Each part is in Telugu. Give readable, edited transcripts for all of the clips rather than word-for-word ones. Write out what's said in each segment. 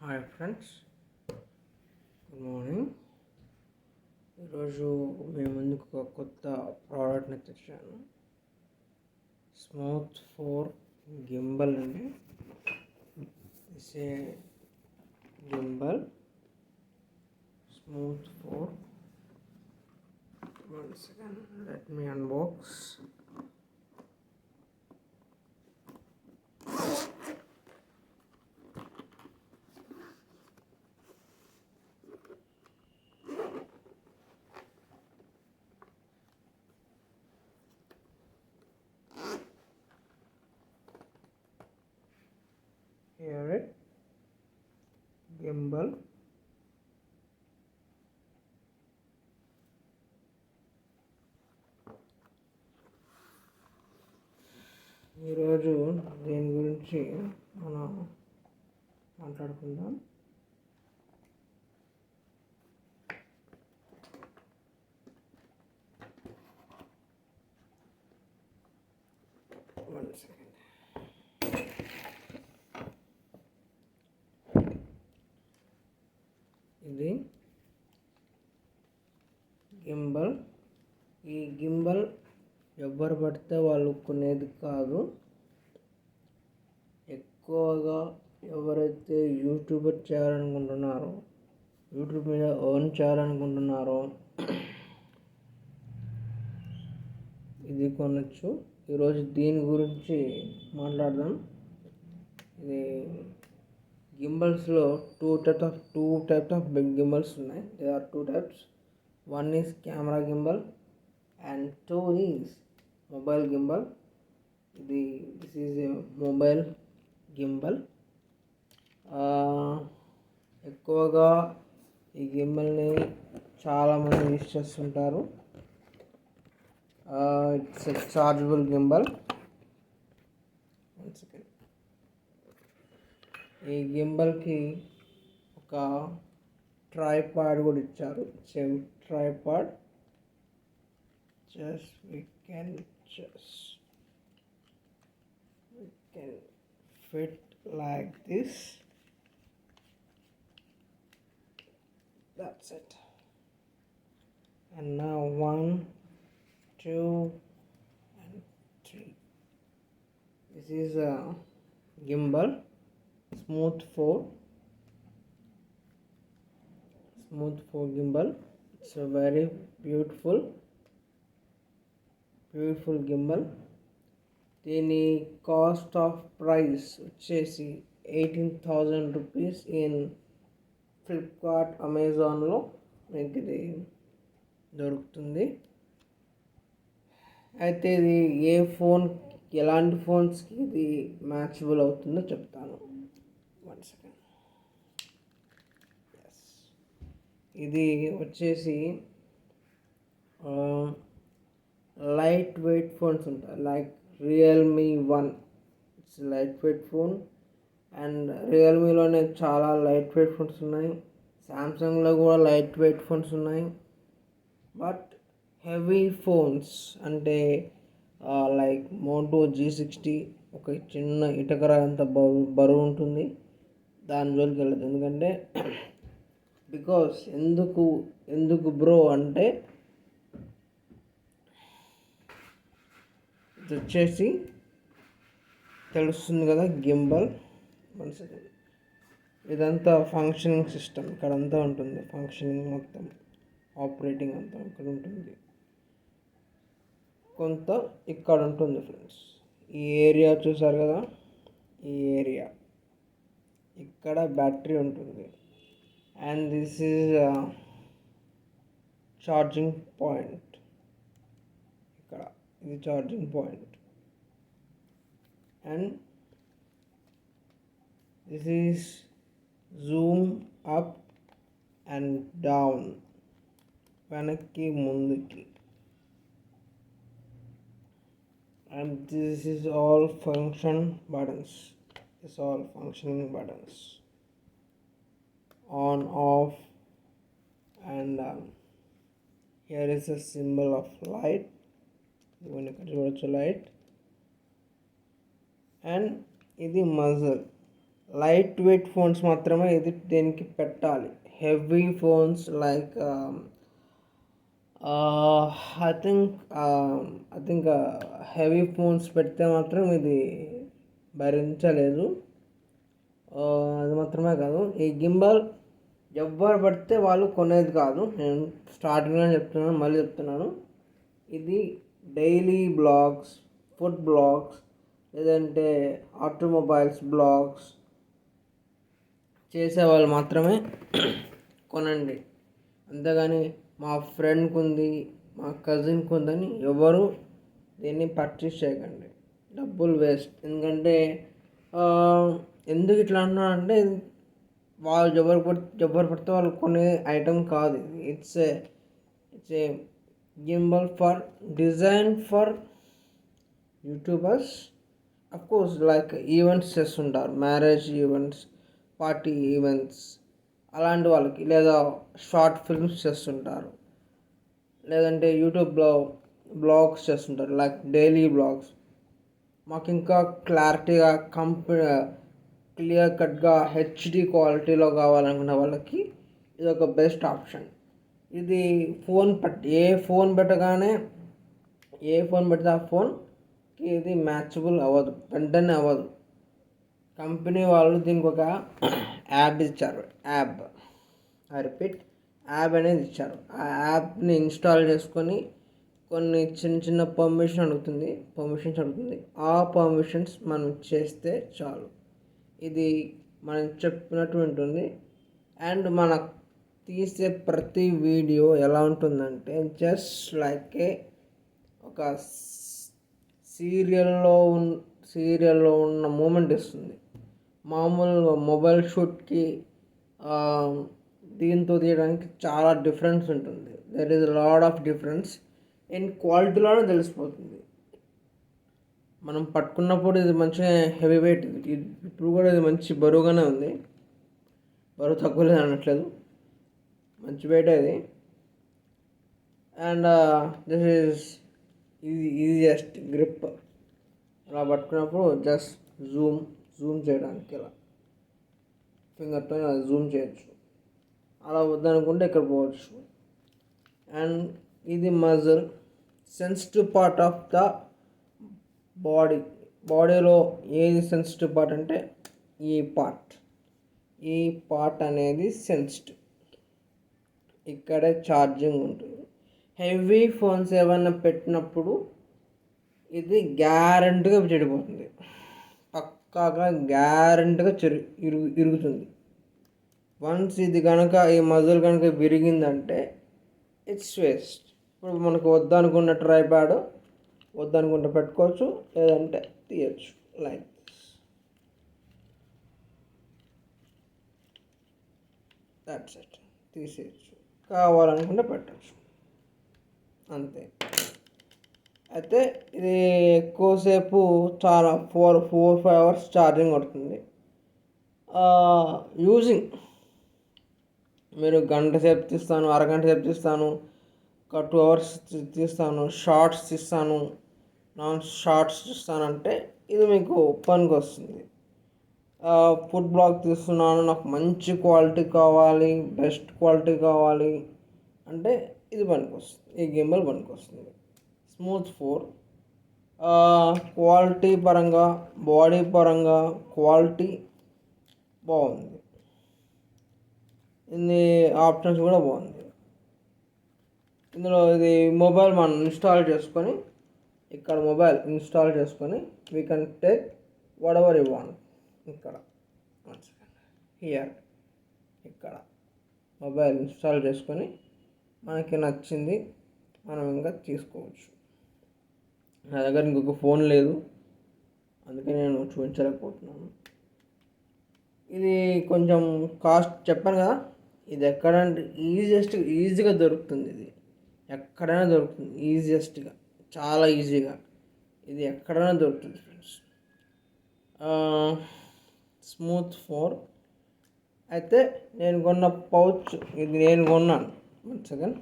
Hi friends, good morning. ఈరోజు మీ ముందుకు ఒక కొత్త ప్రోడక్ట్ని తెచ్చాను. స్మూత్ 4 గింబల్ అండి. This A gimbal smooth 4. One second, let me unbox. Here it gimbal. ఈరోజు దీని గురించి మనం మాట్లాడుకుందాం. One second. ఇది గింబల్. ఈ గింబల్ ఎవరు పడితే వాళ్ళు కొనేది కాదు. ఎక్కువగా ఎవరైతే యూట్యూబర్ చేయాలనుకుంటున్నారో, యూట్యూబ్ మీద ఎర్న్ చేయాలనుకుంటున్నారో ఇది కొనచ్చు. ఈరోజు దీని గురించి మాట్లాడదాం. ఇది గింబల్స్లో two types of big gimbals ఉన్నాయి. They are 2 types. One is camera gimbal and 2 is mobile gimbal. This is a mobile gimbal. ఎక్కువగా ఈ గింబల్ని చాలామంది యూజ్ చేస్తుంటారు. It's a chargeable gimbal. ఈ గింబల్కి ఒక ట్రైపాడ్ కూడా ఇచ్చారు. Same tripod. We can fit like this. That's it. And now 1, 2 and 3. This is a gimbal smooth 4 gimbal. It's a very beautiful gimbal. దీని కాస్ట్ ఆఫ్ ప్రైస్ వచ్చేసి 18,000 రూపీస్ ఇన్ ఫ్లిప్కార్ట్, అమెజాన్లో మీకు ఇది దొరుకుతుంది. అయితే ఇది ఎలాంటి ఫోన్స్కి ఇది మ్యాచబుల్ అవుతుందో చెప్తాను. 1 second. ఇది వచ్చేసి లైట్ వెయిట్ ఫోన్స్ ఉంటాయి. Like Realme 1. It's light weight phone. And రియల్మీలోనే చాలా లైట్ వెయిట్ ఫోన్స్ ఉన్నాయి. సామ్సంగ్లో కూడా లైట్ వెయిట్ ఫోన్స్ ఉన్నాయి. బట్ హెవీ ఫోన్స్ అంటే లైక్ మోటో G60 ఒక చిన్న ఇటకరా అంత బరువు ఉంటుంది. దాని జోలికి వెళ్ళదు. ఎందుకంటే బికాస్ ఎందుకు బ్రో అంటే ఇది వచ్చేసి తెలుస్తుంది కదా, గింబల్. 1 second. ఇదంతా ఫంక్షనింగ్ సిస్టమ్ ఇక్కడంతా ఉంటుంది. ఫంక్షనింగ్ మొత్తం ఆపరేటింగ్ అంతా ఇక్కడ ఉంటుంది. కొంత ఇక్కడ ఉంటుంది ఫ్రెండ్స్. ఈ ఏరియా చూసారు కదా, ఈ ఏరియా ఇక్కడ బ్యాటరీ ఉంటుంది. And this is charging point. ఇక్కడ ఇది charging point. And this is Zoom up and down, వెనక్కి ముందుకి. And this is all function buttons. This all functioning buttons. On, off, and here is a symbol of light. You can light. And ఇది muzzle. లైట్ వెయిట్ ఫోన్స్ మాత్రమే ఇది దీనికి పెట్టాలి. Heavy phones like I think I think heavy phones పెడితే మాత్రం ఇది భరించలేదు. అది మాత్రమే కాదు, ఈ గింబల్ ఎవ్వరు పడితే వాళ్ళు కొనేది కాదు. నేను స్టార్టింగ్లో చెప్తున్నాను, మళ్ళీ చెప్తున్నాను. ఇది డైలీ బ్లాగ్స్, ఫుడ్ బ్లాగ్స్, లేదంటే ఆటోమొబైల్స్ బ్లాగ్స్ చేసేవాళ్ళు మాత్రమే కొనండి. అంతేగాని మా ఫ్రెండ్కి ఉంది, మా కజిన్కి ఉందని ఎవరు దీన్ని పర్చేస్ చేయకండి. డబ్బులు వేస్ట్. ఎందుకంటే ఎందుకు ఇట్లా అంటున్నా అంటే, వాళ్ళు ఎవరు పడితే వాళ్ళు కొనే ఐటెం కాదు ఇది. It's a gimbal for design for YouTubers. Of course like events చేస్తుంటారు, మ్యారేజ్ ఈవెంట్స్, పార్టీ ఈవెంట్స్, అలాంటి వాళ్ళకి, లేదా షార్ట్ ఫిల్మ్స్ చేస్తుంటారు, లేదంటే యూట్యూబ్లో బ్లాగ్స్ చేస్తుంటారు, లైక్ డైలీ బ్లాగ్స్. మాకు ఇంకా క్లారిటీగా క్లియర్ కట్గా హెచ్డి క్వాలిటీలో కావాలనుకున్న వాళ్ళకి ఇది ఒక బెస్ట్ ఆప్షన్. ఇది ఏ ఫోన్ పెడితే ఆ ఫోన్కి ఇది మ్యాచబుల్ అవ్వదు, వెంటనే అవ్వదు. కంపెనీ వాళ్ళు దీనికి ఒక యాప్ ఇచ్చారు. ఐ రిపీట్, యాప్ అనేది ఇచ్చారు. ఆ యాప్ని ఇన్స్టాల్ చేసుకొని కొన్ని చిన్న చిన్న పర్మిషన్స్ అడుగుతుంది. ఆ పర్మిషన్స్ మనం చేస్తే చాలు, ఇది మనం చెప్పినట్టు ఉంటుంది. అండ్ మన తీసే ప్రతి వీడియో ఎలా ఉంటుందంటే, జస్ట్ లైక్ ఒక సీరియల్లో ఉన్న మూమెంట్ ఇస్తుంది. మామూలుగా మొబైల్ షూట్కి దీంతో తీయడానికి చాలా డిఫరెన్స్ ఉంటుంది. There is lot of difference in క్వాలిటీలోనే తెలిసిపోతుంది. మనం పట్టుకున్నప్పుడు ఇది మంచిగా హెవీ వెయిట్. ఇప్పుడు కూడా ఇది మంచి బరువుగానే ఉంది, బరువు తక్కువ లేదు అనట్లేదు, మంచి వెయిట్ ఇది. And this is easiest grip. ఇలా పట్టుకున్నప్పుడు జస్ట్ జూమ్ చేయడానికి ఇలా ఫింగర్తో జూమ్ చేయొచ్చు. అలా వద్దనుకుంటే ఇక్కడ పోవచ్చు. అండ్ ఇది muscle, sensitive part of the బాడీలో ఏది సెన్సిటివ్ పార్ట్ అంటే ఈ పార్ట్ అనేది సెన్సిటివ్. ఇక్కడే ఛార్జింగ్ ఉంటుంది. హెవీ ఫోన్స్ ఏమైనా పెట్టినప్పుడు ఇది గ్యారెంటీగా చెడిపోతుంది, పక్కాగా గ్యారెంటీగా ఇరుగుతుంది. వన్స్ ఇది కనుక ఈ మజిల్ కనుక విరిగిందంటే ఇట్స్ వేస్ట్. ఇప్పుడు మనకు వద్దనుకున్న ట్రైపాడ్ వద్దనుకుంటే పెట్టుకోవచ్చు, లేదంటే తీయచ్చు. లైక్ దట్స్ ఇట్, తీసేయచ్చు. కావాలనుకుంటే పెట్టచ్చు, అంతే. అయితే ఇది ఎక్కువసేపు చాలా 4-5 అవర్స్ ఛార్జింగ్ పడుతుంది. యూజింగ్ మీరు గంట సేపు తీస్తాను, అరగంట సేపు తీస్తాను, ఒక 2 అవర్స్ తీస్తాను, షార్ట్స్ తీస్తాను, నాన్ షార్ట్స్ తీస్తానంటే ఇది మీకు పనికి వస్తుంది. ఫుడ్ బ్లాగ్ తీస్తున్నాను, నాకు మంచి క్వాలిటీ కావాలి, బెస్ట్ క్వాలిటీ కావాలి అంటే ఇది పనికి వస్తుంది, ఈ గింబల్ పనికి వస్తుంది. స్మూత్ 4 క్వాలిటీ పరంగా, బాడీ పరంగా క్వాలిటీ బాగుంది. ఇది ఆప్షన్స్ కూడా బాగుంది. ఇందులో ఇది మొబైల్ మనం ఇన్స్టాల్ చేసుకొని, ఇక్కడ మొబైల్ ఇన్స్టాల్ చేసుకొని we can take what ever you want. ఇక్కడ ఇక్కడ మొబైల్ ఇన్స్టాల్ చేసుకొని మనకి నచ్చింది మనం ఇంకా తీసుకోవచ్చు. నా దగ్గర ఇంకొక ఫోన్ లేదు, అందుకే నేను చూపించలేకపోతున్నాను. ఇది కొంచెం కాస్ట్ చెప్పాను కదా, ఇది ఎక్కడంటే ఈజీగా దొరుకుతుంది. ఇది ఎక్కడైనా దొరుకుతుంది ఈజియెస్ట్గా, చాలా ఈజీగా ఇది ఎక్కడైనా దొరుకుతుంది ఫ్రెండ్స్. స్మూత్ 4. అయితే నేను కొన్న పౌచ్ ఇది, నేను కొన్నాను. 1 సెకండ్.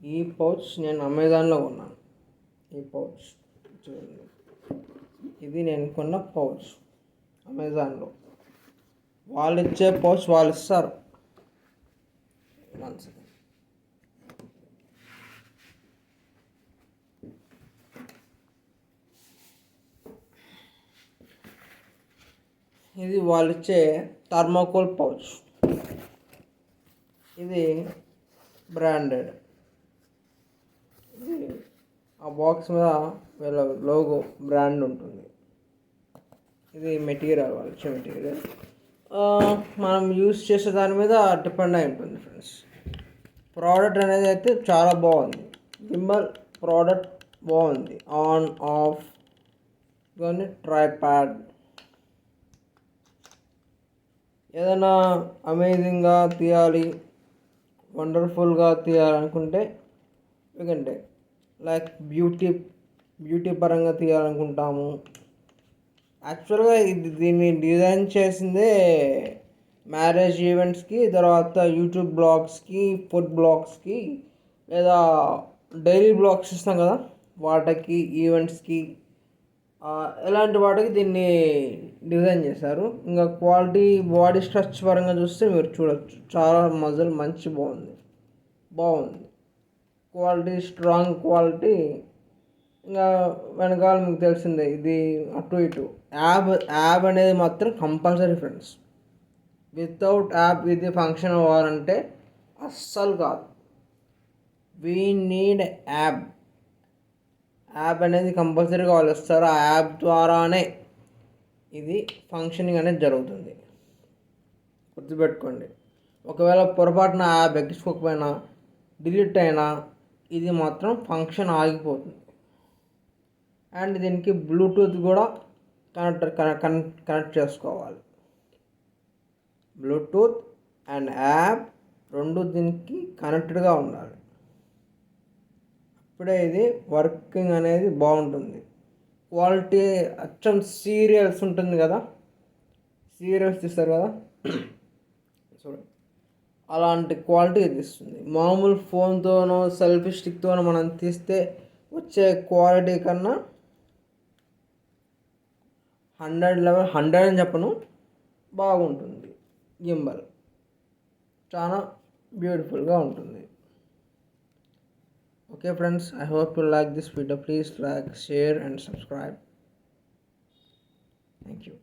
ఈ పౌచ్ నేను అమెజాన్లో కొన్నాను. ఈ పౌచ్ చూడండి, ఇది నేను కొన్న పౌచ్ అమెజాన్లో. వాళ్ళు ఇచ్చే పౌచ్ వాళ్ళు ఇస్తారు. One second. ఇది వాళ్ళు ఇచ్చే థర్మాకోల్ పౌచ్. ఇది బ్రాండెడ్. ఇది ఆ బాక్స్ మీద వీళ్ళ లోగో బ్రాండ్ ఉంటుంది. ఇది మెటీరియల్ వాళ్ళు ఇచ్చే మెటీరియల్ మనం యూస్ చేసే దాని మీద డిపెండ్ అయి ఉంటుంది ఫ్రెండ్స్. ప్రోడక్ట్ అనేది అయితే చాలా బాగుంది. గింబల్ ప్రోడక్ట్ బాగుంది. ఆన్ ఆఫ్ కానీ ట్రైపాడ్ ఏదైనా అమేజింగ్గా తీయాలి, వండర్ఫుల్గా తీయాలనుకుంటే ఎందుకంటే లైక్ బ్యూటీ పరంగా తీయాలనుకుంటాము. యాక్చువల్గా దీన్ని డిజైన్ చేసిందే మ్యారేజ్ ఈవెంట్స్కి, తర్వాత యూట్యూబ్ బ్లాగ్స్కి, ఫుడ్ బ్లాగ్స్కి, లేదా డైలీ బ్లాగ్స్ ఇస్తాం కదా వాటికి, ఈవెంట్స్కి, ఇలాంటి వాటికి దీన్ని డిజైన్ చేశారు. ఇంకా క్వాలిటీ బాడీ స్ట్రచ్ పరంగా చూస్తే మీరు చూడొచ్చు, చాలా మజల్ మంచి బాగుంది క్వాలిటీ, స్ట్రాంగ్ క్వాలిటీ. ఇంకా వెనకాల మీకు తెలిసిందే ఇది అటు ఇటు యాప్ అనేది మాత్రం కంపల్సరీ ఫ్రెండ్స్. వితౌట్ యాప్ ఇది ఫంక్షన్ అవ్వాలంటే అస్సలు కాదు. వీ నీడ్ యాప్ అనేది కంపల్సరీగా వాళ్ళు ఇస్తారు. ఆ యాప్ ద్వారానే ఇది ఫంక్షనింగ్ అనేది జరుగుతుంది. గుర్తుపెట్టుకోండి. ఒకవేళ పొరపాటున యాప్ ఎక్కించుకోకపోయినా, డిలీట్ అయినా ఇది మాత్రం ఫంక్షన్ ఆగిపోతుంది. అండ్ దీనికి బ్లూటూత్ కూడా కనెక్ట్ చేసుకోవాలి. బ్లూటూత్ అండ్ యాప్ రెండు దీనికి కనెక్టెడ్గా ఉండాలి. అప్పుడే ఇది వర్కింగ్ అనేది బాగుంటుంది. క్వాలిటీ అచ్చం సీరియల్స్ ఉంటుంది కదా, సీరియల్స్ తీస్తారు కదా చూడండి, అలాంటి క్వాలిటీ ఇది ఇస్తుంది. మామూలు ఫోన్తోనో సెల్ఫీ స్టిక్తోనో మనం తీస్తే వచ్చే క్వాలిటీ కన్నా 100 అని చెప్పను, బాగుంటుంది. గింబల్ చాలా బ్యూటిఫుల్గా ఉంటుంది. Okay friends, I hope you like this video. Please like, share and subscribe. Thank you.